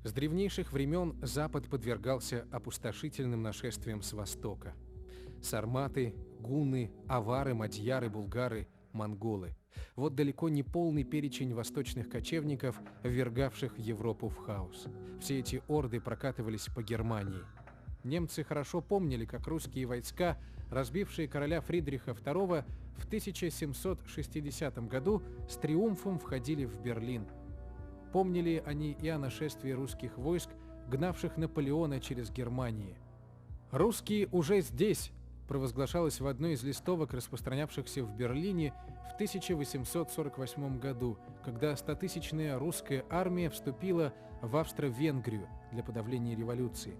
С древнейших времен Запад подвергался опустошительным нашествиям с востока. Сарматы, гунны, авары, мадьяры, булгары, монголы. Вот далеко не полный перечень восточных кочевников, ввергавших Европу в хаос. Все эти орды прокатывались по Германии. Немцы хорошо помнили, как русские войска, разбившие короля Фридриха II, в 1760 году с триумфом входили в Берлин. Помнили они и о нашествии русских войск, гнавших Наполеона через Германию. «Русские уже здесь!» провозглашалось в одной из листовок, распространявшихся в Берлине в 1848 году, когда 100-тысячная русская армия вступила в Австро-Венгрию для подавления революции.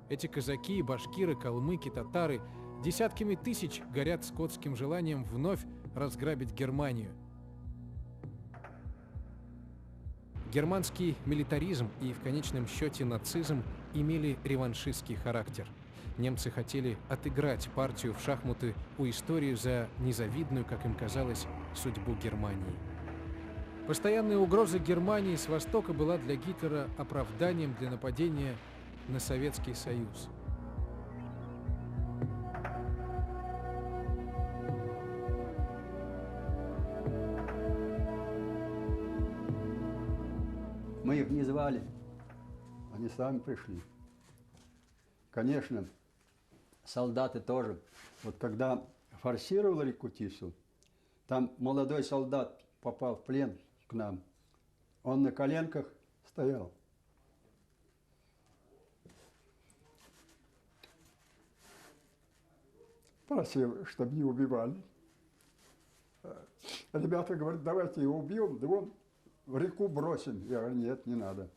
Эти казаки, башкиры, калмыки, татары десятками тысяч горят скотским желанием вновь разграбить Германию. Германский милитаризм и, в конечном счете, нацизм имели реваншистский характер. Немцы хотели отыграть партию в шахматы у истории за незавидную, как им казалось, судьбу Германии. Постоянная угроза Германии с востока была для Гитлера оправданием для нападения на Советский Союз. Мы их не звали, они сами пришли. Конечно, солдаты тоже. Вот когда форсировал реку Тису, там молодой солдат попал в плен к нам. Он на коленках стоял. Просил, чтобы не убивали. Ребята говорят, давайте его убьем, да он в реку бросим. Я говорю, нет, не надо.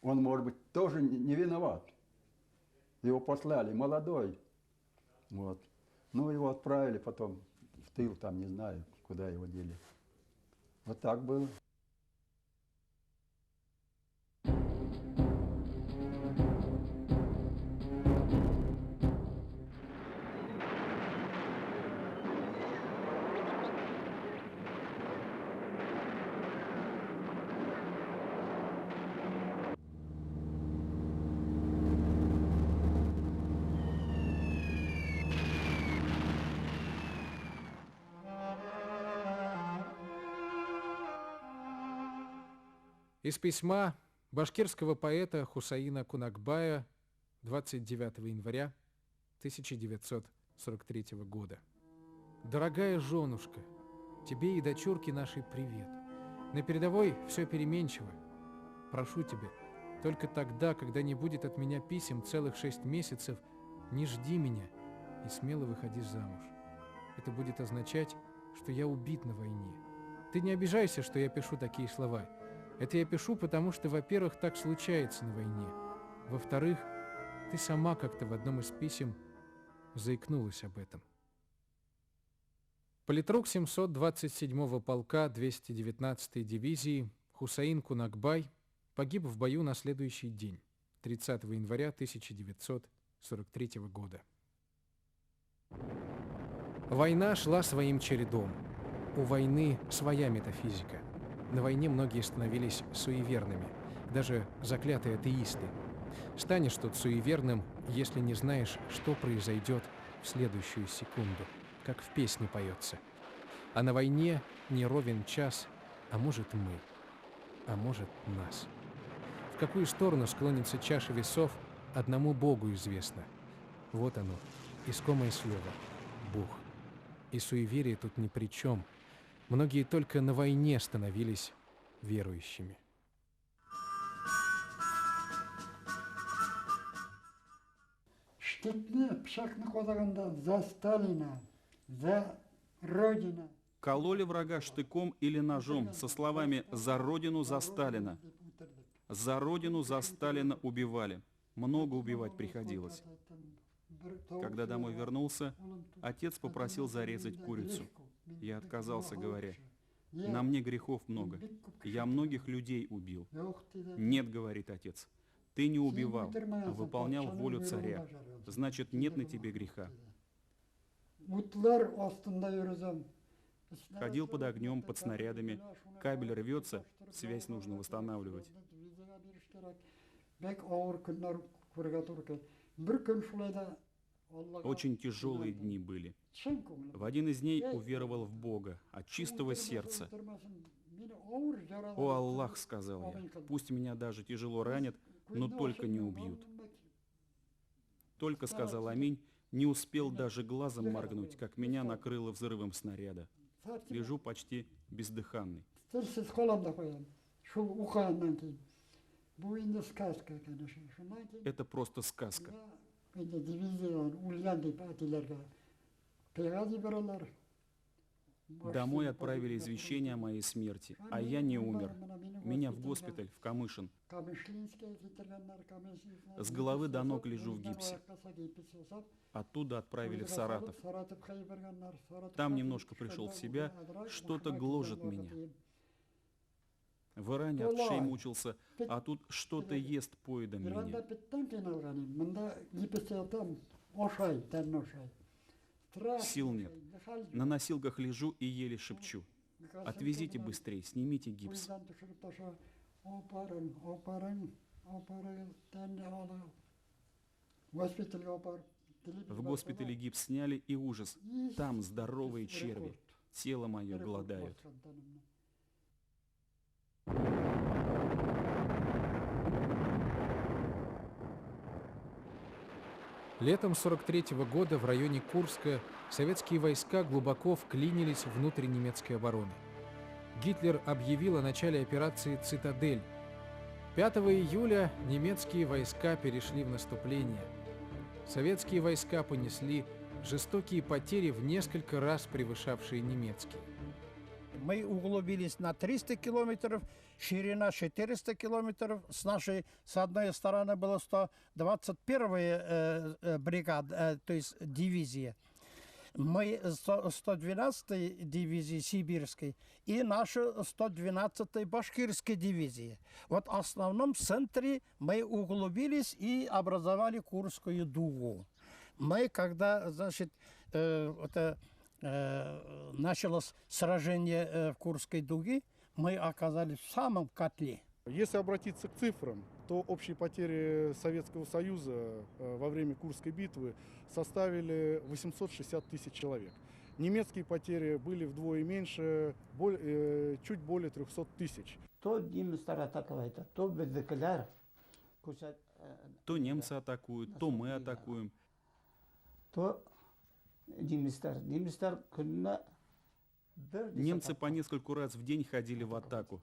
Он, может быть, тоже не виноват. Его послали, молодой. Вот. Ну, его отправили потом в тыл, там, не знаю, куда его дели. Вот так было. Из письма башкирского поэта Хусаина Кунакбая 29 января 1943 года. «Дорогая женушка, тебе и дочурке нашей привет. На передовой все переменчиво. Прошу тебя, только тогда, когда не будет от меня писем целых 6 месяцев, не жди меня и смело выходи замуж. Это будет означать, что я убит на войне. Ты не обижайся, что я пишу такие слова. Это я пишу, потому что, во-первых, так случается на войне. Во-вторых, ты сама как-то в одном из писем заикнулась об этом». Политрук 727-го полка 219-й дивизии Хусаин Кунакбай погиб в бою на следующий день, 30 января 1943 года. Война шла своим чередом. У войны своя метафизика. На войне многие становились суеверными, даже заклятые атеисты. Станешь тут суеверным, если не знаешь, что произойдет в следующую секунду, как в песне поется. А на войне не ровен час, а может мы, а может нас. В какую сторону склонится чаша весов, одному Богу известно. Вот оно, искомое слово «Бог». И суеверие тут ни при чем. Многие только на войне становились верующими. Штыкны, пшакны кодаганда за Сталина, за Родину. Кололи врага штыком или ножом со словами «За Родину, за Сталина». «За Родину, за Сталина» убивали. Много убивать приходилось. Когда домой вернулся, отец попросил зарезать курицу. Я отказался, говоря: «На мне грехов много. Я многих людей убил». «Нет, — говорит отец, — ты не убивал, а выполнял волю царя. Значит, нет на тебе греха». Ходил под огнем, под снарядами. Кабель рвется, связь нужно восстанавливать. Очень тяжелые дни были. В один из дней уверовал в Бога от чистого сердца. «О Аллах, — сказал я, — пусть меня даже тяжело ранят, но только не убьют». Только сказал аминь, не успел даже глазом моргнуть, как меня накрыло взрывом снаряда. Лежу почти бездыханный. Это просто сказка. Домой отправили извещение о моей смерти, а я не умер. Меня в госпиталь, в Камышин. С головы до ног лежу в гипсе. Оттуда отправили в Саратов. Там немножко пришел в себя, что-то гложет меня. В Иране от шеи мучился, а тут что-то ест поедом меня. Сил нет. На носилках лежу и еле шепчу: «Отвезите быстрее, снимите гипс». В госпитале гипс сняли, и ужас. Там здоровые черви. Тело мое голодают. Летом 43-го года в районе Курска советские войска глубоко вклинились внутрь немецкой обороны. Гитлер объявил о начале операции «Цитадель». 5 июля немецкие войска перешли в наступление. Советские войска понесли жестокие потери, в несколько раз превышавшие немецкие. Мы углубились на 300 километров, ширина 400 километров. С одной стороны была 121-я бригада, то есть дивизия. Мы 112-й дивизии сибирской и наша 112-й башкирской дивизии. Вот в основном центре мы углубились и образовали Курскую дугу. Мы, когда, значит, началось сражение в Курской дуге, мы оказались в самом котле. Если обратиться к цифрам, то общие потери Советского Союза во время Курской битвы составили 860 тысяч человек. Немецкие потери были вдвое меньше, чуть более 300 тысяч. То немцы атакуют, то бездекляр. То немцы атакуют, то мы атакуем. То Немцы по нескольку раз в день ходили в атаку.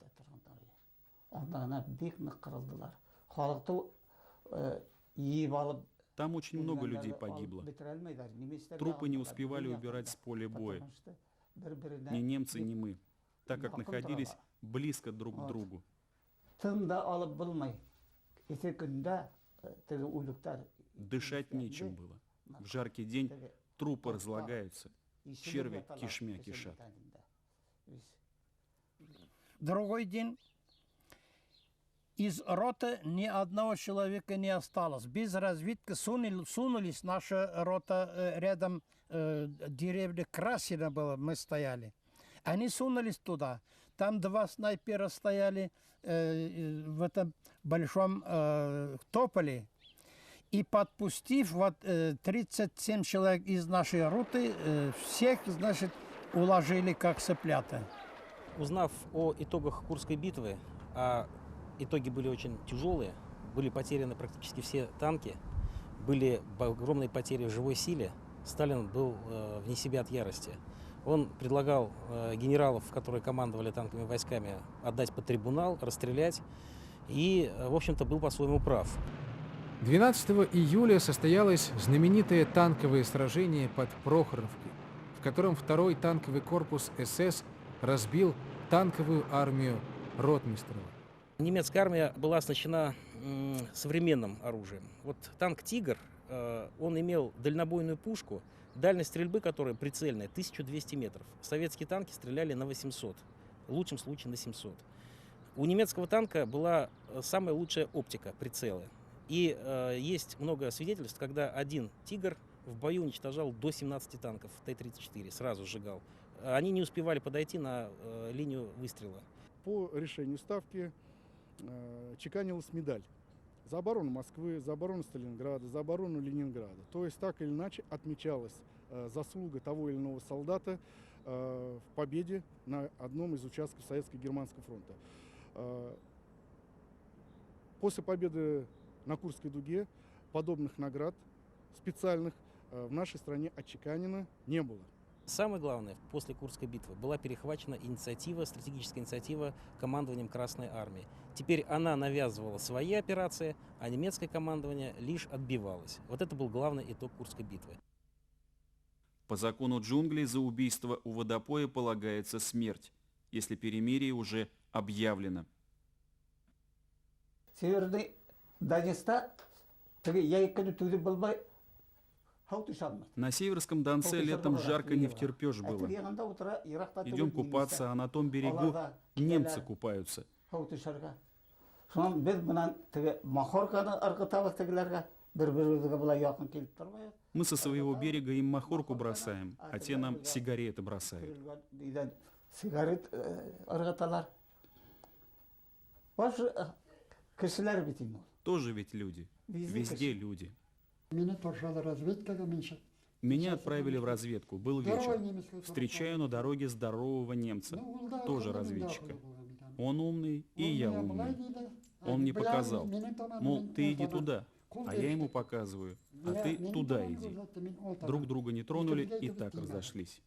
Там очень много людей погибло. Трупы не успевали убирать с поля боя. Ни немцы, ни мы, так как находились близко друг к другу. Дышать нечем было. В жаркий день трупы разлагаются, черви кишмя кишат. Другой день из роты ни одного человека не осталось. Без разведки сунулись наша рота рядом деревня Красина была, мы стояли. Они сунулись туда. Там 2 снайпера стояли в этом большом тополе. И подпустив 37 человек из нашей роты, всех, значит, уложили как цыплята. Узнав о итогах Курской битвы, а итоги были очень тяжелые, были потеряны практически все танки, были огромные потери в живой силе, Сталин был вне себя от ярости. Он предлагал генералов, которые командовали танковыми войсками, отдать под трибунал, расстрелять, и, в общем-то, был по-своему прав. 12 июля состоялось знаменитое танковое сражение под Прохоровкой, в котором 2-й танковый корпус СС разбил танковую армию Ротмистрова. Немецкая армия была оснащена современным оружием. Вот танк «Тигр», он имел дальнобойную пушку, дальность стрельбы которой прицельная 1200 метров. Советские танки стреляли на 800, в лучшем случае на 700. У немецкого танка была самая лучшая оптика, прицелы. И есть много свидетельств, когда один «Тигр» в бою уничтожал до 17 танков Т-34, сразу сжигал они не успевали подойти на линию выстрела. По решению Ставки чеканилась медаль за оборону Москвы, за оборону Сталинграда, за оборону Ленинграда. То есть так или иначе отмечалась заслуга того или иного солдата в победе на одном из участков Советско-Германского фронта. После победы на Курской дуге подобных наград специальных в нашей стране отчеканено не было. Самое главное, после Курской битвы была перехвачена инициатива, стратегическая инициатива командованием Красной Армии. Теперь она навязывала свои операции, а немецкое командование лишь отбивалось. Вот это был главный итог Курской битвы. По закону джунглей за убийство у водопоя полагается смерть, если перемирие уже объявлено. Северный Дагестан, я и был. На Северском Донце летом жарко не втерпешь было. Идем купаться, а на том берегу немцы купаются. Мы со своего берега им махорку бросаем, а те нам сигареты бросают. Тоже ведь люди. Везде люди. Меня отправили в разведку. Был вечер. Встречаю на дороге здорового немца, тоже разведчика. Он умный, и я умный. Он мне показал, мол, ты иди туда, а я ему показываю, а ты туда иди. Друг друга не тронули и так разошлись.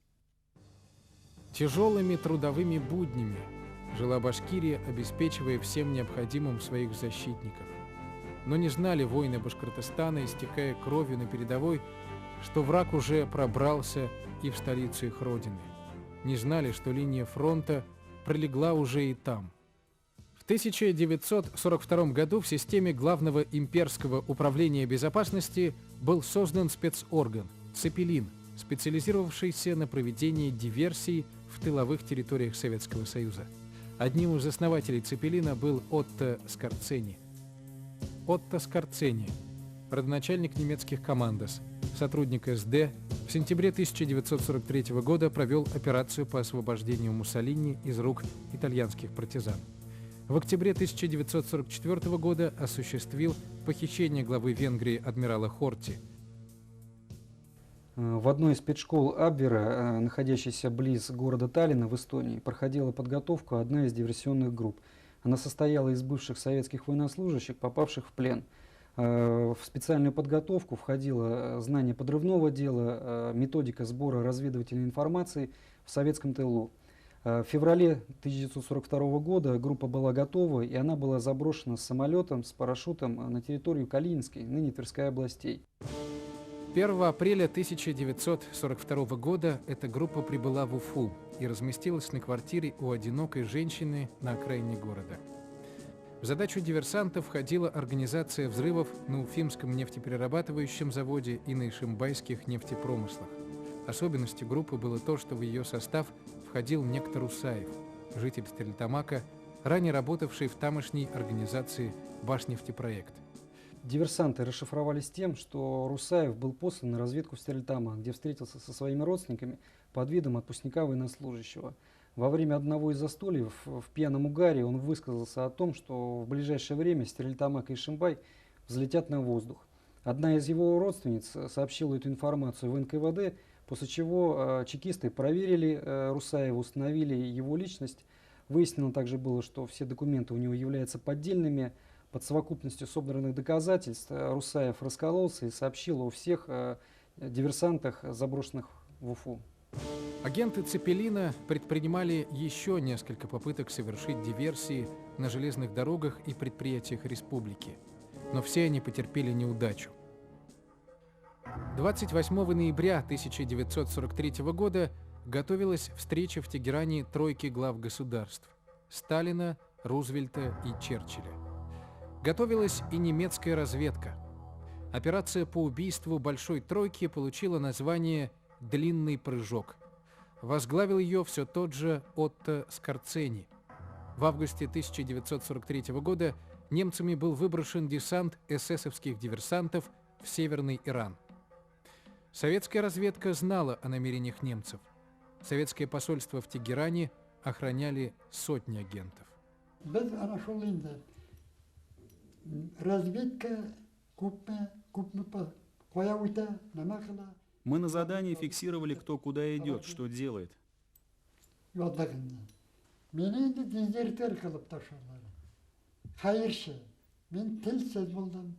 Тяжелыми трудовыми буднями жила Башкирия, обеспечивая всем необходимым своих защитников. Но не знали воины Башкортостана, истекая кровью на передовой, что враг уже пробрался и в столицу их родины. Не знали, что линия фронта пролегла уже и там. В 1942 году в системе Главного имперского управления безопасности был создан спецорган «Цепелин», специализировавшийся на проведении диверсий в тыловых территориях Советского Союза. Одним из основателей «Цепелина» был Отто Скорцени. Отто Скорцени, родоначальник немецких командос, сотрудник СД, в сентябре 1943 года провел операцию по освобождению Муссолини из рук итальянских партизан. В октябре 1944 года осуществил похищение главы Венгрии адмирала Хорти. В одной из спецшкол Абвера, находящейся близ города Таллина в Эстонии, проходила подготовку одна из диверсионных групп. Она состояла из бывших советских военнослужащих, попавших в плен. В специальную подготовку входило знание подрывного дела, методика сбора разведывательной информации в советском тылу. В феврале 1942 года группа была готова, и она была заброшена с самолетом, с парашютом на территорию Калининской, ныне Тверской областей. 1 апреля 1942 года эта группа прибыла в Уфу и разместилась на квартире у одинокой женщины на окраине города. В задачу диверсантов входила организация взрывов на Уфимском нефтеперерабатывающем заводе и на ишимбайских нефтепромыслах. Особенностью группы было то, что в ее состав входил некто Русаев, житель Стерлитамака, ранее работавший в тамошней организации «Башнефтепроект». Диверсанты расшифровались тем, что Русаев был послан на разведку в Стерлитамак, где встретился со своими родственниками под видом отпускника военнослужащего. Во время одного из застольев в пьяном угаре он высказался о том, что в ближайшее время Стерлитамак и Ишимбай взлетят на воздух. Одна из его родственниц сообщила эту информацию в НКВД, после чего чекисты проверили Русаева, установили его личность. Выяснено также было, что все документы у него являются поддельными. Под совокупностью собранных доказательств Русаев раскололся и сообщил о всех диверсантах, заброшенных в Уфу. Агенты Цепелина предпринимали еще несколько попыток совершить диверсии на железных дорогах и предприятиях республики, но все они потерпели неудачу. 28 ноября 1943 года готовилась встреча в Тегеране тройки глав государств – Сталина, Рузвельта и Черчилля. Готовилась и немецкая разведка. Операция по убийству Большой Тройки получила название «Длинный прыжок». Возглавил ее все тот же Отто Скорцени. В августе 1943 года немцами был выброшен десант эсэсовских диверсантов в Северный Иран. Советская разведка знала о намерениях немцев. Советское посольство в Тегеране охраняли сотни агентов. Biz ana şol indi. Разведка күпме коя уйта, нема кыла. Мы на задании фиксировали, кто куда идет, что делает. Yodлагында. Мени инде дезертер кылып ташалар. Хайыршы. Мен тилсез болдум.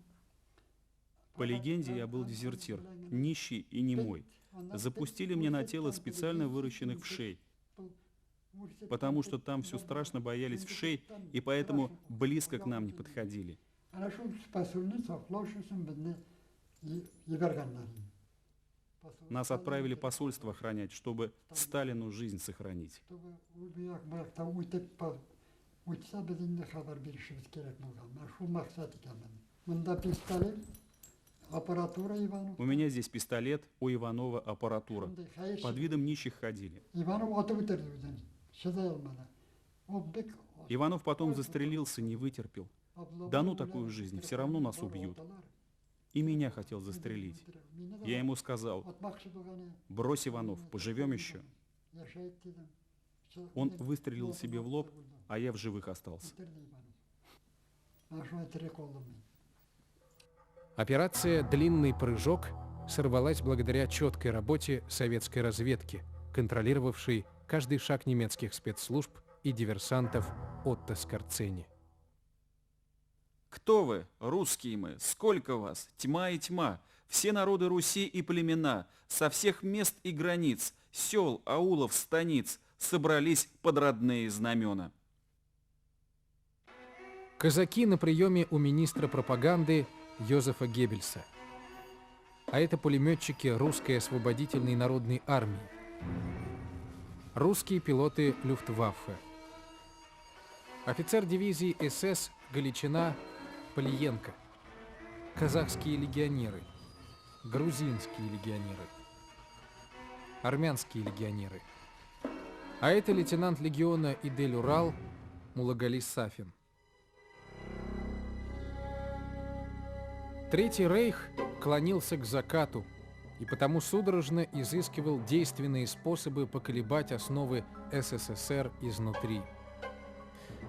По легенде, я был дезертир, нищий и немой. Запустили мне на тело специально выращенных вшей, потому что там все страшно боялись вшей, и поэтому близко к нам не подходили. Ana şu посылны саклау үшін bizni еберганнар. Нас отправили посольство охранять, чтобы Сталину жизнь сохранить. Buyoqda o'tsa biz endi xabar berishimiz kerak bo'lgan. Mana shu maqsad ekan. Bunda pistolet, аппаратура Иванов. У меня здесь пистолет, у Иванова аппаратура. Под видом нищих ходили. Иванов атып өтерді өзін. Шыдай алмады. Ол бек... Иванов потом застрелился, не вытерпел. Да ну такую жизнь, все равно нас убьют. И меня хотел застрелить. Я ему сказал: брось, Иванов, поживем еще. Он выстрелил себе в лоб, а я в живых остался. Операция «Длинный прыжок» сорвалась благодаря четкой работе советской разведки, контролировавшей каждый шаг немецких спецслужб и диверсантов Отто Скорцени. Кто вы, русские мы? Сколько вас? Тьма и тьма. Все народы Руси и племена, со всех мест и границ, сел, аулов, станиц, собрались под родные знамена. Казаки на приеме у министра пропаганды Йозефа Геббельса. А это пулеметчики русской освободительной народной армии. Русские пилоты Люфтваффе. Офицер дивизии СС Галичина Полиенко. Казахские легионеры. Грузинские легионеры. Армянские легионеры. А это лейтенант легиона Идель-Урал Мулагали Сафин. Третий рейх клонился к закату и потому судорожно изыскивал действенные способы поколебать основы СССР изнутри.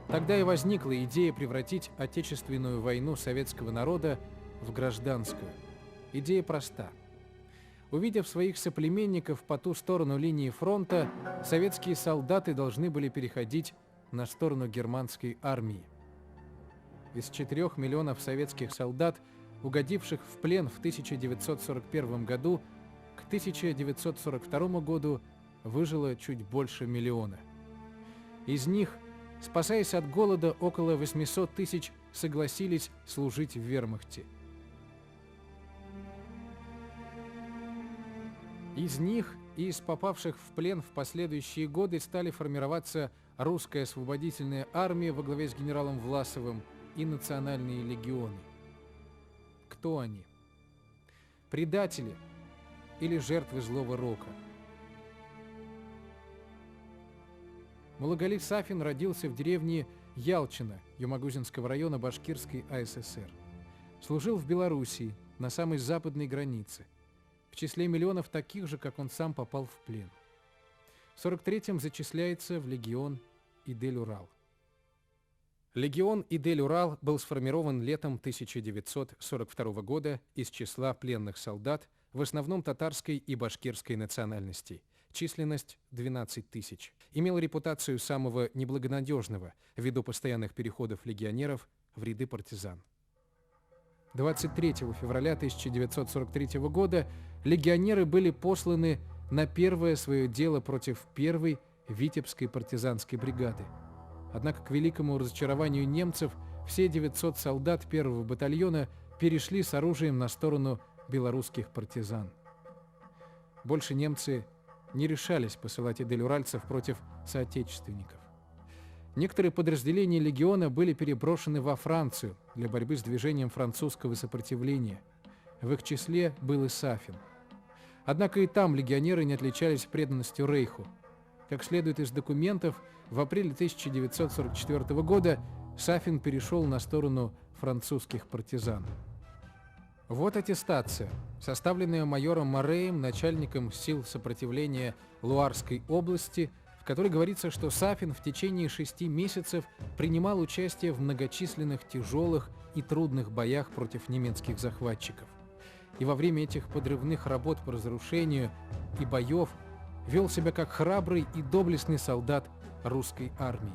Тогда и возникла идея превратить Отечественную войну советского народа в гражданскую. Идея проста. Увидев своих соплеменников по ту сторону линии фронта, советские солдаты должны были переходить на сторону германской армии. Из 4 миллионов советских солдат, угодивших в плен в 1941 году, к 1942 году выжило чуть больше миллиона. Из них, спасаясь от голода, около 800 тысяч согласились служить в вермахте. Из них и из попавших в плен в последующие годы стали формироваться русская освободительная армия во главе с генералом Власовым и национальные легионы. Кто они? Предатели или жертвы злого рока? Мулагали Сафин родился в деревне Ялчино Юмагузинского района Башкирской АССР. Служил в Белоруссии, на самой западной границе. В числе миллионов таких же, как он сам, попал в плен. В 1943-м зачисляется в легион Идель-Урал. Легион Идель-Урал был сформирован летом 1942 года из числа пленных солдат, в основном татарской и башкирской национальностей. Численность 12 тысяч. Имел репутацию самого неблагонадежного ввиду постоянных переходов легионеров в ряды партизан. 23 февраля 1943 года легионеры были посланы на первое свое дело против первой Витебской партизанской бригады. Однако, к великому разочарованию немцев, все 900 солдат первого батальона перешли с оружием на сторону белорусских партизан. Больше немцы не решались посылать идель-уральцев против соотечественников. Некоторые подразделения легиона были переброшены во Францию для борьбы с движением французского сопротивления. В их числе был и Сафин. Однако и там легионеры не отличались преданностью Рейху. Как следует из документов, в апреле 1944 года Сафин перешел на сторону французских партизан. Вот аттестация, составленная майором Мореем, начальником сил сопротивления Луарской области, в которой говорится, что Сафин в течение 6 месяцев принимал участие в многочисленных тяжелых и трудных боях против немецких захватчиков. И во время этих подрывных работ по разрушению и боев вел себя как храбрый и доблестный солдат русской армии.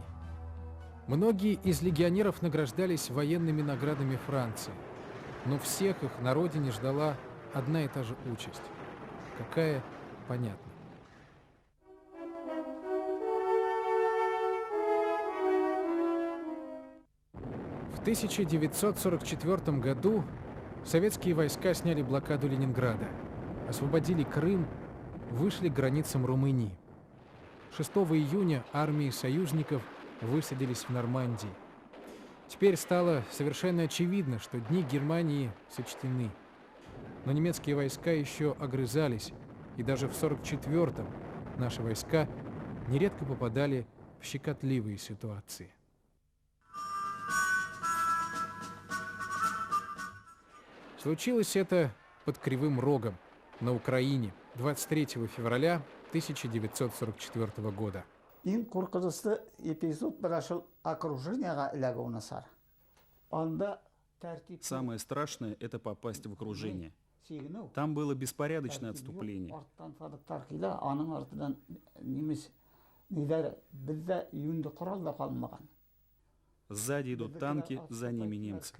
Многие из легионеров награждались военными наградами Франции, но всех их на родине ждала одна и та же участь. Какая? Понятно. В 1944 году советские войска сняли блокаду Ленинграда, освободили Крым, вышли к границам Румынии. 6 июня армии союзников высадились в Нормандии. Теперь стало совершенно очевидно, что дни Германии сочтены. Но немецкие войска еще огрызались, и даже в 1944-м наши войска нередко попадали в щекотливые ситуации. Случилось это под Кривым Рогом, на Украине, 23 февраля 1944 года. Ең қорқынышты эпизод бірашыл окружениеға ілігі онасар. Анда тәртіп... Самое страшное – это попасть в окружение. Там было беспорядочное отступление. Аның артыдан немес нелер бізде үйінді құралда қалмаған. Сзади идут танки, за ними немцы.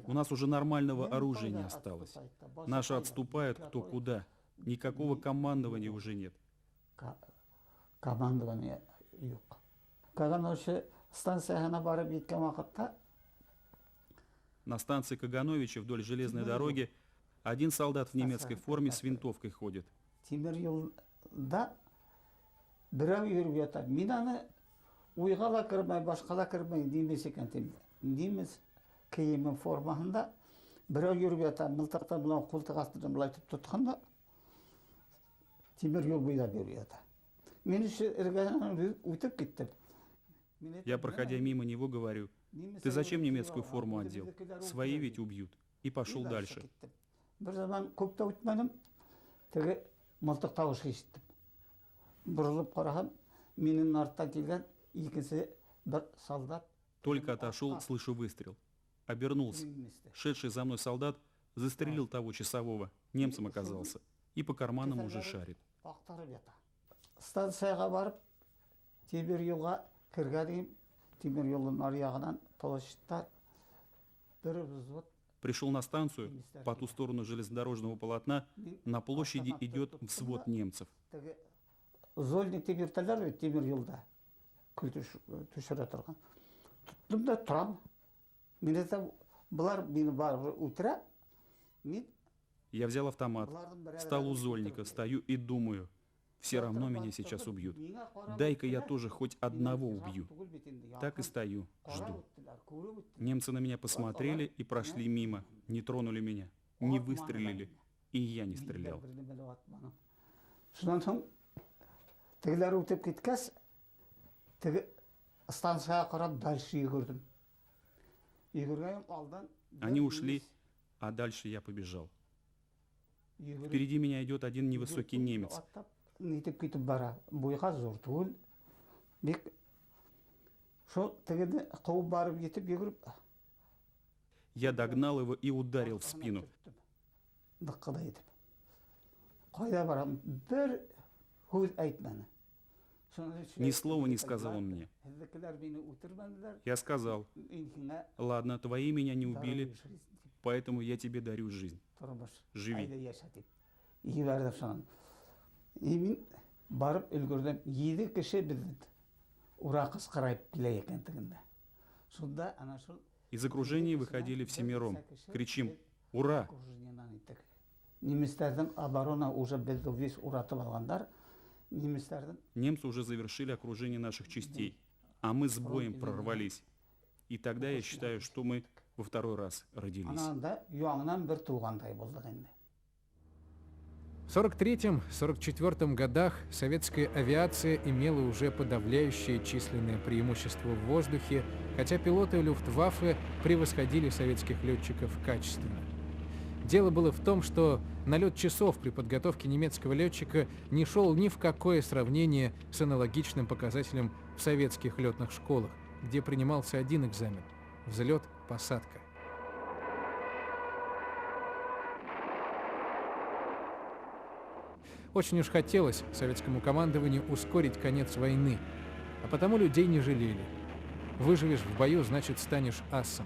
У нас уже нормального оружия не осталось. Наши отступают кто куда. Никакого командования уже нет. Командование yok. Кагановича станцияға барып жеткен уақытта на станции Кагановича вдоль железной дороги один солдат в немецкой форме с винтовкой ходит. Темір жолда біреу жүріп жатады. Мен аны ойға да кірмей, басқа да кірмей немес екен. Немес киімі формасында біреу жүріп жатады. Мылтықтан мынау қолтық астынан былай тұтқанда темір жол бойлап жүріп жатады. Я, проходя мимо него, говорю: ты зачем немецкую форму одел? Свои ведь убьют. И пошел дальше. Только отошел, слышу выстрел. Обернулся. Шедший за мной солдат застрелил того часового. Немцем оказался. И по карманам уже шарит. Станцияға барып, темір жолға кірген, темір жолдың ар-жағынан толашыттар бір взвод. Пришел на станцию, по ту сторону железнодорожного полотна на площади идет взвод немцев. Зольник темірталар өт темір жолда түшіре тұрған. Тұттым да тұрам. Мен айтам, бұлар мені барып ұтыра. Я взял автомат, стал у Зольника, стою и думаю: все равно меня сейчас убьют. Дай-ка я тоже хоть одного убью. Так и стою, жду. Немцы на меня посмотрели и прошли мимо, не тронули меня, не выстрелили, и я не стрелял. Они ушли, а дальше я побежал. Впереди меня идет один невысокий немец. Я догнал его и ударил в спину. Ни слова не сказал он мне. Я сказал: ладно, твои меня не убили, поэтому я тебе дарю жизнь. Живи. Из окружения выходили всемиром. Кричим: ура! Немцы уже завершили окружение наших частей, а мы с боем прорвались. И тогда я считаю, что мы во второй раз родились. В 1943-1944 годах советская авиация имела уже подавляющее численное преимущество в воздухе, хотя пилоты Люфтваффе превосходили советских летчиков качественно. Дело было в том, что налет часов при подготовке немецкого летчика не шел ни в какое сравнение с аналогичным показателем в советских летных школах, где принимался один экзамен – взлет-посадка. Очень уж хотелось советскому командованию ускорить конец войны, а потому людей не жалели. Выживешь в бою, значит, станешь асом.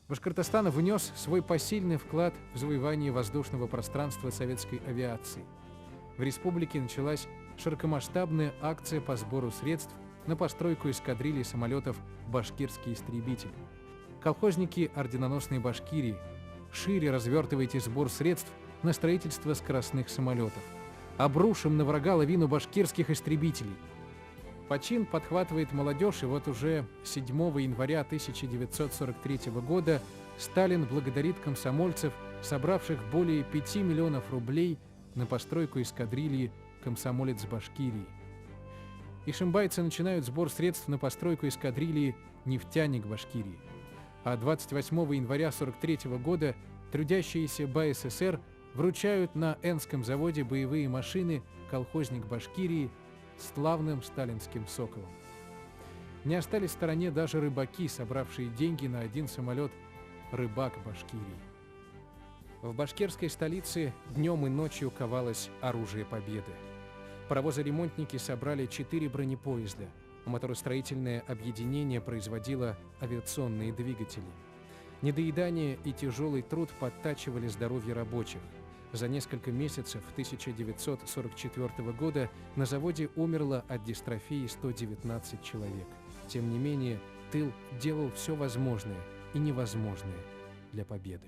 Башкортостан внес свой посильный вклад в завоевание воздушного пространства советской авиации. В республике началась широкомасштабная акция по сбору средств на постройку эскадрильи самолетов «Башкирский истребитель». Колхозники орденоносной Башкирии, шире развертывайте сбор средств на строительство скоростных самолетов. Обрушим на врага лавину башкирских истребителей. Почин подхватывает молодежь, и вот уже 7 января 1943 года Сталин благодарит комсомольцев, собравших более 5 миллионов рублей на постройку эскадрильи «Комсомолец Башкирии». Ишимбайцы начинают сбор средств на постройку эскадрильи «Нефтяник Башкирии». А 28 января 1943 года трудящиеся БАССР вручают на Энском заводе боевые машины «Колхозник Башкирии» с славным сталинским «Соколом». Не остались в стороне даже рыбаки, собравшие деньги на один самолет «Рыбак Башкирии». В башкирской столице днем и ночью ковалось оружие победы. Паровозы-ремонтники собрали 4 бронепоезда. Моторостроительное объединение производило авиационные двигатели. Недоедание и тяжелый труд подтачивали здоровье рабочих. За несколько месяцев 1944 года на заводе умерло от дистрофии 119 человек. Тем не менее, тыл делал все возможное и невозможное для победы.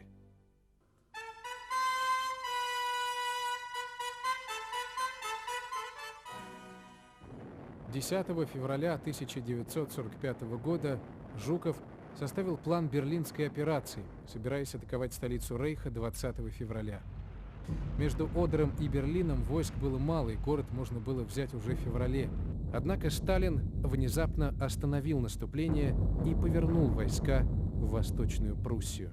«10 февраля 1945 года Жуков составил план Берлинской операции, собираясь атаковать столицу Рейха 20 февраля. Между Одером и Берлином войск было мало, и город можно было взять уже в феврале. Однако Сталин внезапно остановил наступление и повернул войска в Восточную Пруссию.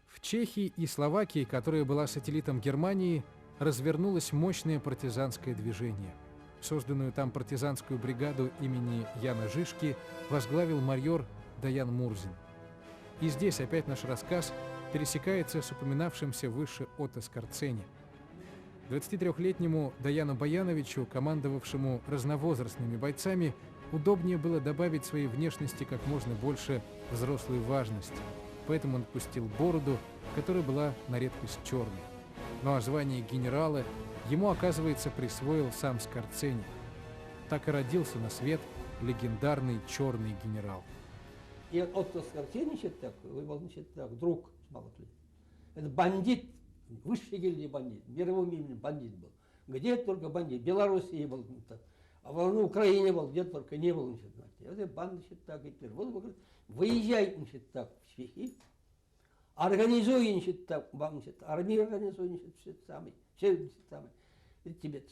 В Чехии и Словакии, которая была сателлитом Германии, развернулось мощное партизанское движение. Созданную там партизанскую бригаду имени Яна Жишки возглавил майор Даян Мурзин. И здесь опять наш рассказ пересекается с упоминавшимся выше Отто Скорцени. 23-летнему Даяну Баяновичу, командовавшему разновозрастными бойцами, удобнее было добавить своей внешности как можно больше взрослой важности. Поэтому он пустил бороду, которая была на редкость черной. Ну а звание генерала ему, оказывается, присвоил сам Скорцени. Так и родился на свет легендарный черный генерал. И Отто Скорцени, был, друг Смолотли. Это бандит, высший гильдии бандит, мировым именем бандит был. Где только бандит, в Белоруссии был, а в Украине был, где только не был. Это банда, Гитлер. Вот, говорит, выезжай, в Чехию, организуй, армию организуй, все самое. Тебе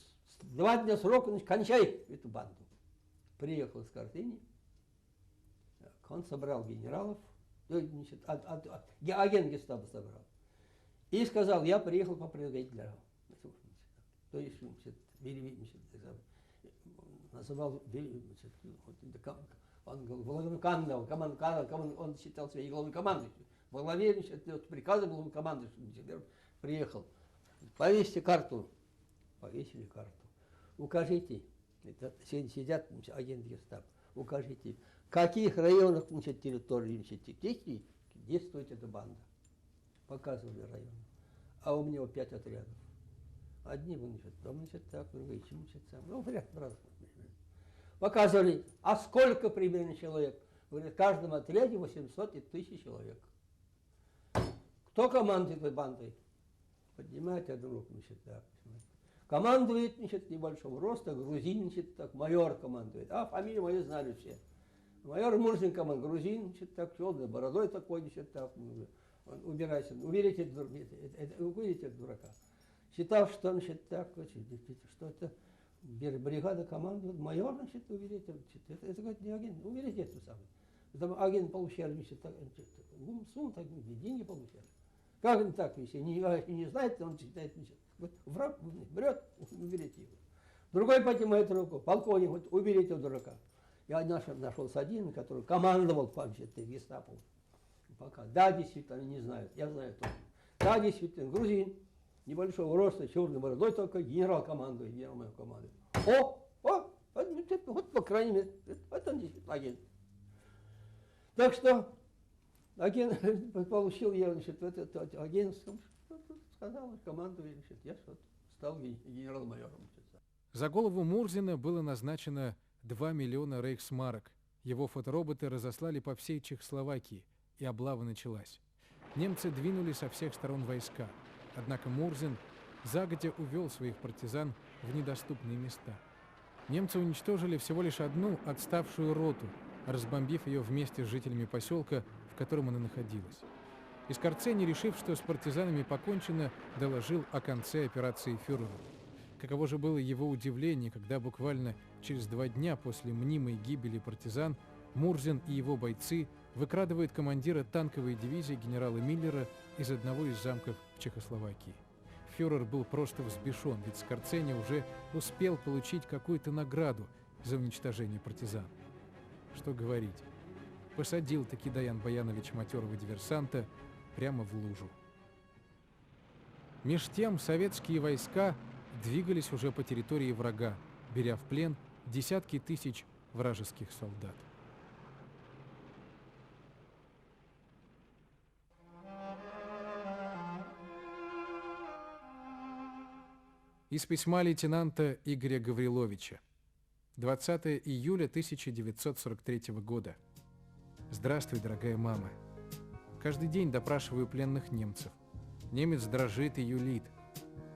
2 дня срока, кончай эту банду. Приехал с Скорцени, он собрал генералов, агент гестапо собрал, и сказал: я приехал по предводителю. То есть, называл, он говорил, он считал себя главнокомандующим. Во главе приказа главнокомандующим приехал. Повесьте карту. Повесили карту. Укажите, сидят агенты гестапо, укажите, в каких районах территории Чехии действует эта банда. Показывали районы. А у меня 5 отрядов. Одни там, другие, ну, в ряд разных. Показывали, а сколько примерно человек? Говорят, в каждом отряде 800 и 1000 человек. Кто командует этой бандой? Поднимает одну руку, командует, небольшого роста, грузин, майор командует. А фамилию мою знали все. Майор Мурзин командует, грузин, черный, бородой такой, Он, убирайся, уберите, уберите дурака. Считал, что он так, что это бригада командует, майор, значит, уберите. Это говорит, не агент, уберите это самое. Там агент получали, значит, сумму, так, деньги получали. Как он так, если не знает, он считает, значит, вот, враг врет, уберите его. Другой поднимает руку, полковник, вот, уберите дурака. Я нашелся один, который командовал, значит, гестапо. Пока. Да, действительно, не знают, я знаю точно. Да, действительно, грузин, небольшого роста, черной бородой, только генерал командует, генерал моей команды. Вот, по крайней мере, это он действительно агент. Так что агент получил я, значит, этот агент сказал, командую, значит, я стал генерал-майором. За голову Мурзина было назначено 2 миллиона рейхсмарок. Его фотороботы разослали по всей Чехословакии, и облава началась. Немцы двинули со всех сторон войска, однако Мурзин загодя увел своих партизан в недоступные места. Немцы уничтожили всего лишь одну отставшую роту, разбомбив ее вместе с жителями поселка, в котором она находилась. Искорцени, решив, что с партизанами покончено, доложил о конце операции фюреру. Каково же было его удивление, когда буквально через 2 дня после мнимой гибели партизан Мурзин и его бойцы выкрадывают командира танковой дивизии генерала Миллера из одного из замков в Чехословакии. Фюрер был просто взбешен, ведь Скорцени уже успел получить какую-то награду за уничтожение партизан. Что говорить, посадил-таки Даян Баянович матерого диверсанта прямо в лужу. Меж тем советские войска двигались уже по территории врага, беря в плен десятки тысяч вражеских солдат. Из письма лейтенанта Игоря Гавриловича. 20 июля 1943 года. Здравствуй, дорогая мама. Каждый день допрашиваю пленных немцев. Немец дрожит и юлит.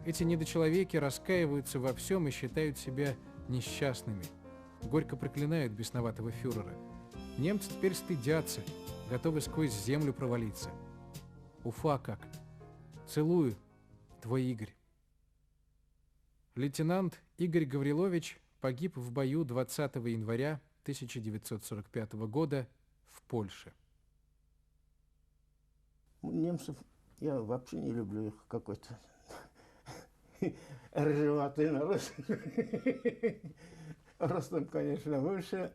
Эти недочеловеки раскаиваются во всем и считают себя несчастными. Горько проклинают бесноватого фюрера. Немцы теперь стыдятся, готовы сквозь землю провалиться. Уфа как. Целую, твой Игорь. Лейтенант Игорь Гаврилович погиб в бою 20 января 1945 года в Польше. Немцев я вообще не люблю, их какой-то рыжеватый народ. Ростом, конечно, выше.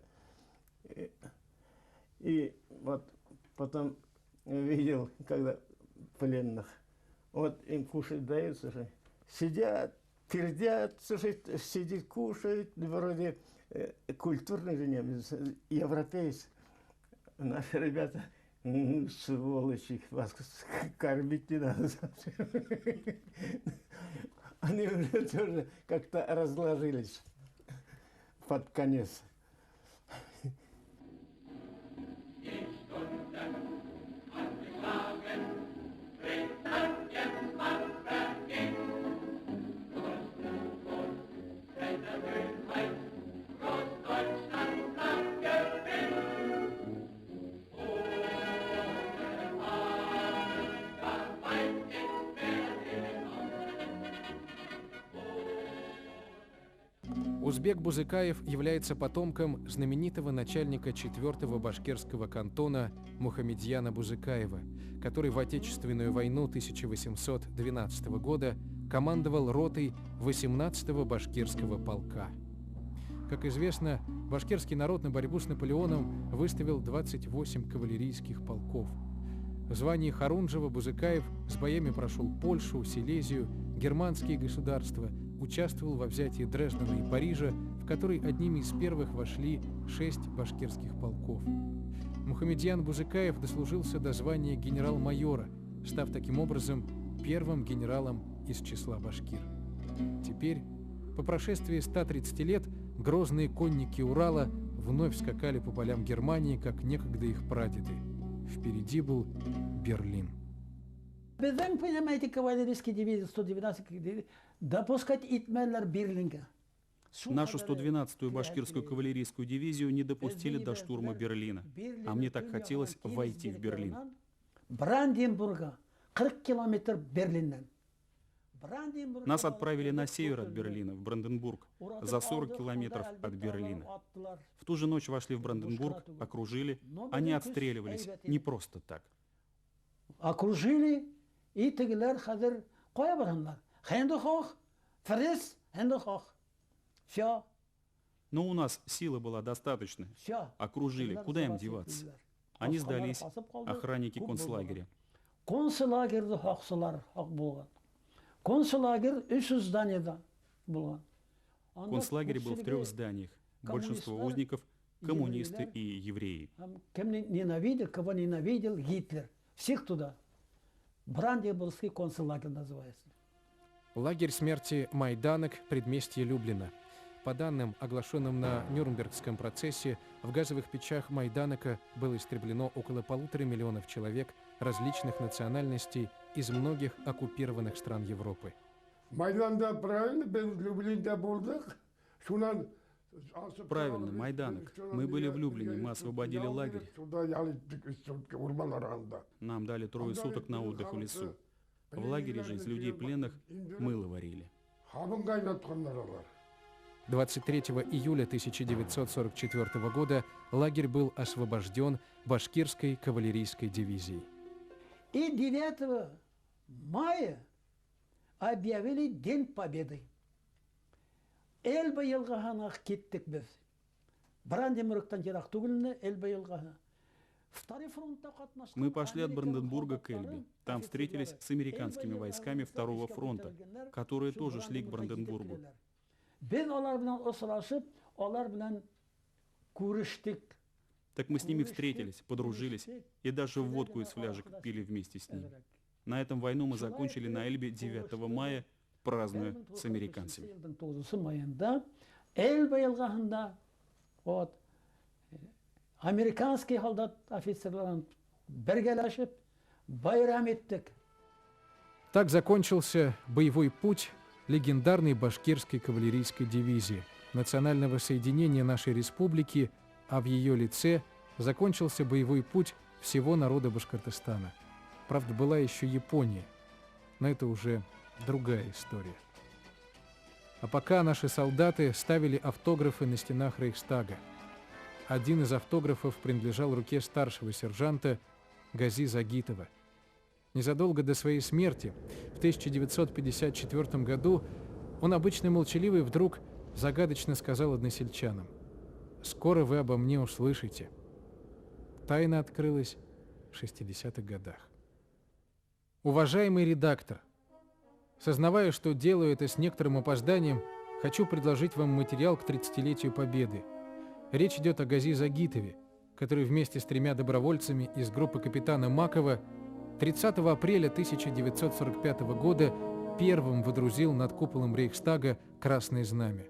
И вот потом видел, когда пленных, вот им кушать дается же, сидят, пердят, слушай, сидит, кушает, вроде культурный же немец, европеец. Наши ребята, сволочи, вас кормить не надо. Они уже тоже как-то разложились под конец. Узбек Бузыкаев является потомком знаменитого начальника 4-го башкирского кантона Мухамедьяна Бузыкаева, который в Отечественную войну 1812 года командовал ротой 18-го башкирского полка. Как известно, башкирский народ на борьбу с Наполеоном выставил 28 кавалерийских полков. В звании Харунжева Бузыкаев с боями прошел Польшу, Силезию, германские государства, участвовал во взятии Дрездена и Парижа, в который одними из первых вошли 6 башкирских полков. Мухамедьян Бузыкаев дослужился до звания генерал-майора, став таким образом первым генералом из числа башкир. Теперь, по прошествии 130 лет, грозные конники Урала вновь скакали по полям Германии, как некогда их прадеды. Впереди был Берлин. Bizden понимаете, кавалерийские дивизии 112 допускать итмеллер Берлинга. Нашу 112-ю башкирскую кавалерийскую дивизию не допустили до штурма Берлина, а мне так хотелось войти в Берлин. Бранденбурга, 40 километр Берлинден. Нас отправили на север от Берлина, в Бранденбург, за 40 километров от Берлина. В ту же ночь вошли в Бранденбург, окружили. Они отстреливались не просто так. Окружили, и тегелер хазер коя баранлар. Хенду хох, фрис, хенду хох. Все, Но у нас силы была достаточно. все. Окружили. Куда им деваться? Они сдались, охранники концлагеря. Концлагерде хоксылар хок болгон. Концлагер 300 зданияда болгон. Концлагерь был в 3 зданиях. Большинство узников – коммунисты и евреи. Кем ненавидел, кого ненавидел Гитлер. Всех туда. Бранденбургский концлагерь называется. Лагерь смерти Майданок, предместье Люблина. По данным, оглашенным на Нюрнбергском процессе, в газовых печах Майданока было истреблено около 1,5 миллиона человек различных национальностей из многих оккупированных стран Европы. Майданда правильно, без Люблинда болдық. Шунан Правильно, Майданок. Мы были в Люблине, мы освободили лагерь. Нам дали 3 суток на отдых в лесу. В лагере же из людей пленных мыло варили. 23 июля 1944 года лагерь был освобожден башкирской кавалерийской дивизией. И 9 мая объявили День Победы. Эльба елғағана кеттік біз. Бранденбургтан жырақ түгіліне Эльба елғағана. Мы пошли от Бранденбурга к Эльбе. Там встретились с американскими войсками 2-го фронта, которые тоже шли к Бранденбургу. Biz olar bilan o'srashib, olar bilan ko'rishdik. Так мы с ними встретились, подружились и даже водку из фляжек пили вместе с ними. На этом войну мы закончили на Эльбе 9 мая, празднуя с американцами. Эльба елғағында вот американский солдат офицерларын бергелешіп байрам еттік. Так закончился боевой путь легендарной башкирской кавалерийской дивизии, национального соединения нашей республики, а в ее лице закончился боевой путь всего народа Башкортостана. Правда, была еще Япония, но это уже другая история. А пока наши солдаты ставили автографы на стенах Рейхстага. Один из автографов принадлежал руке старшего сержанта Гази Загитова. Незадолго до своей смерти, в 1954 году, он, обычно молчаливый, вдруг загадочно сказал односельчанам: «Скоро вы обо мне услышите». Тайна открылась в 60-х годах. Уважаемый редактор, сознавая, что делаю это с некоторым опозданием, хочу предложить вам материал к 30-летию Победы. Речь идет о Гази Загитове, который вместе с 3 добровольцами из группы капитана Макова 30 апреля 1945 года первым водрузил над куполом Рейхстага Красное Знамя.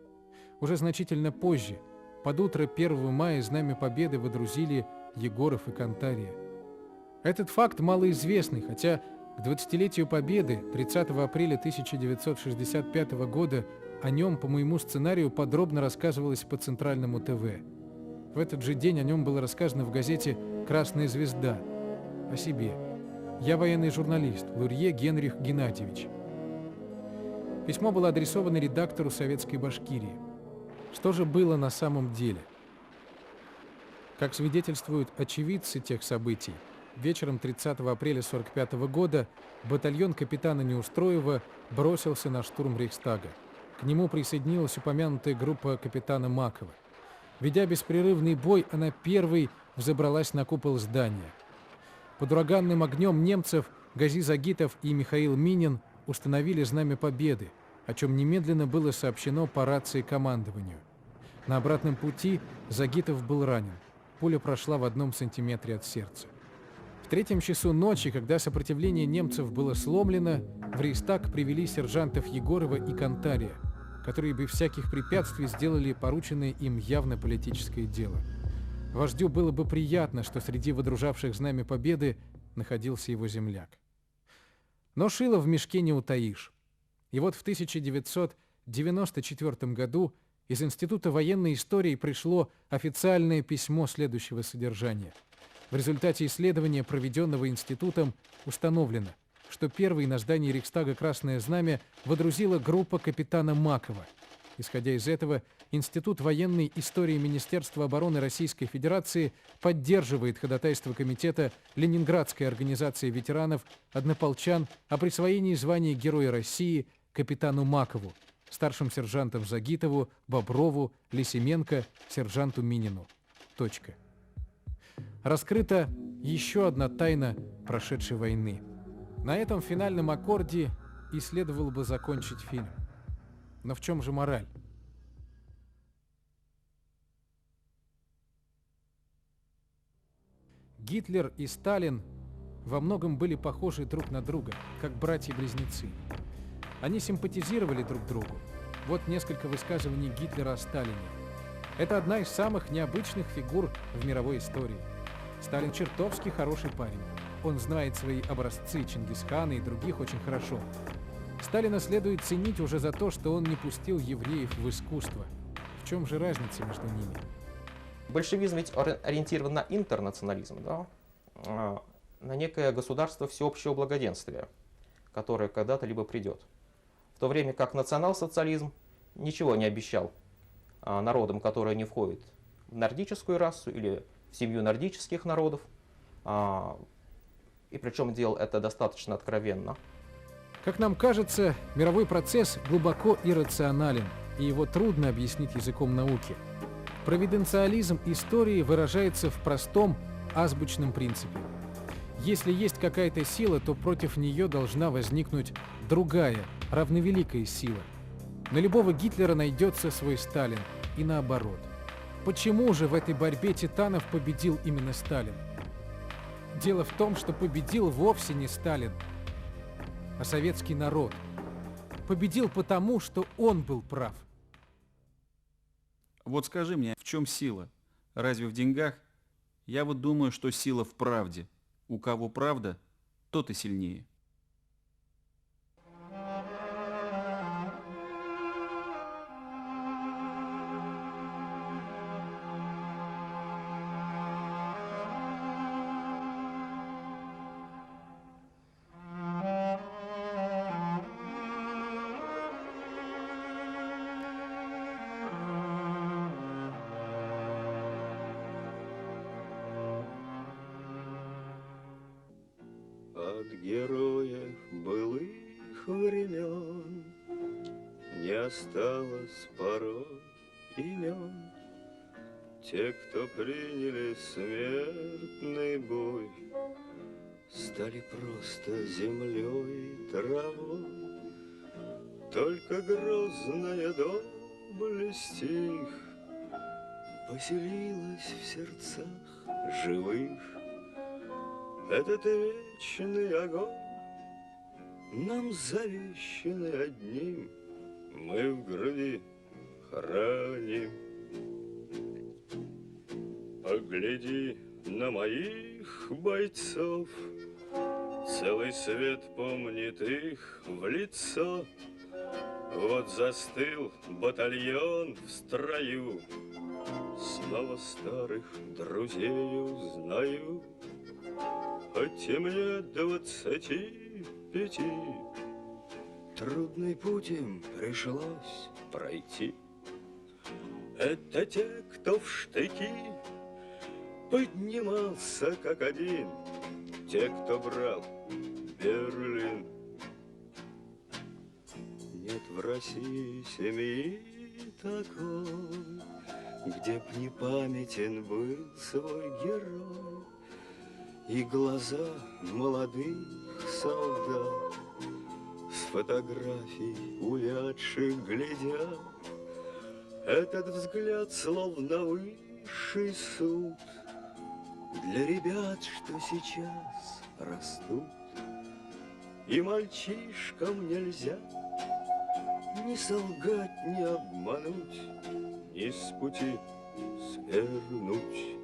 Уже значительно позже, под утро 1 мая, Знамя Победы водрузили Егоров и Кантария. Этот факт малоизвестный, хотя к 20-летию Победы 30 апреля 1965 года о нем по моему сценарию подробно рассказывалось по Центральному ТВ. В этот же день о нем было рассказано в газете «Красная звезда». О себе. Я военный журналист, Лурье Генрих Геннадьевич. Письмо было адресовано редактору Советской Башкирии. Что же было на самом деле? Как свидетельствуют очевидцы тех событий, вечером 30 апреля 1945 года батальон капитана Неустроева бросился на штурм Рейхстага. К нему присоединилась упомянутая группа капитана Макова. Ведя беспрерывный бой, она первой взобралась на купол здания. Под ураганным огнем немцев Гази Загитов и Михаил Минин установили Знамя Победы, о чем немедленно было сообщено по рации командованию. На обратном пути Загитов был ранен. Пуля прошла в 1 сантиметре от сердца. В 3 часу ночи, когда сопротивление немцев было сломлено, в Рейхстаг привели сержантов Егорова и Кантария, которые без всяких препятствий сделали порученное им явно политическое дело. Вождю было бы приятно, что среди водружавших Знамя Победы находился его земляк. Но шило в мешке не утаишь. И вот в 1994 году из Института военной истории пришло официальное письмо следующего содержания. В результате исследования, проведенного институтом, установлено, что первой на здании Рейхстага Красное Знамя водрузила группа капитана Макова. Исходя из этого, Институт военной истории Министерства обороны Российской Федерации поддерживает ходатайство Комитета Ленинградской организации ветеранов однополчан о присвоении звания Героя России капитану Макову, старшим сержантам Загитову, Боброву, Лисименко, сержанту Минину. Точка. Раскрыта еще одна тайна прошедшей войны. На этом финальном аккорде и следовало бы закончить фильм. Но в чем же мораль? Гитлер и Сталин во многом были похожи друг на друга, как братья-близнецы. Они симпатизировали друг другу. Вот несколько высказываний Гитлера о Сталине. Это одна из самых необычных фигур в мировой истории. Сталин чертовски хороший парень. Он знает свои образцы Чингисхана и других очень хорошо. Сталина следует ценить уже за то, что он не пустил евреев в искусство. В чем же разница между ними? Большевизм ведь ориентирован на интернационализм, да? На некое государство всеобщего благоденствия, которое когда-то либо придет. В то время как национал-социализм ничего не обещал народам, которые не входят в нордическую расу или в семью нордических народов. И причем делал это достаточно откровенно. Как нам кажется, мировой процесс глубоко иррационален, и его трудно объяснить языком науки. Провиденциализм истории выражается в простом, азбучном принципе. Если есть какая-то сила, то против нее должна возникнуть другая, равновеликая сила. На любого Гитлера найдется свой Сталин, и наоборот. Почему же в этой борьбе титанов победил именно Сталин? Дело в том, что победил вовсе не Сталин, а советский народ. Победил потому, что он был прав. Вот скажи мне, в чем сила? Разве в деньгах? Я вот думаю, что сила в правде. У кого правда, тот и сильнее. От героев былых времен не осталось порой имен. Те, кто приняли смертный бой, стали просто землей и травой. Только грозная доблесть их поселилась в сердцах живых. Этот вечный огонь нам завещанный одним, мы в груди храним. Погляди на моих бойцов, целый свет помнит их в лицо. Вот застыл батальон в строю, снова старых друзей узнаю. Хоть и мне 25, трудный путь им пришлось пройти. Это те, кто в штыки поднимался как один, те, кто брал Берлин. Нет в России семьи такой, где б не памятен был свой герой. И глаза молодых солдат с фотографий увядших глядят. Этот взгляд словно высший суд для ребят, что сейчас растут. И мальчишкам нельзя ни солгать, ни обмануть, ни с пути свернуть.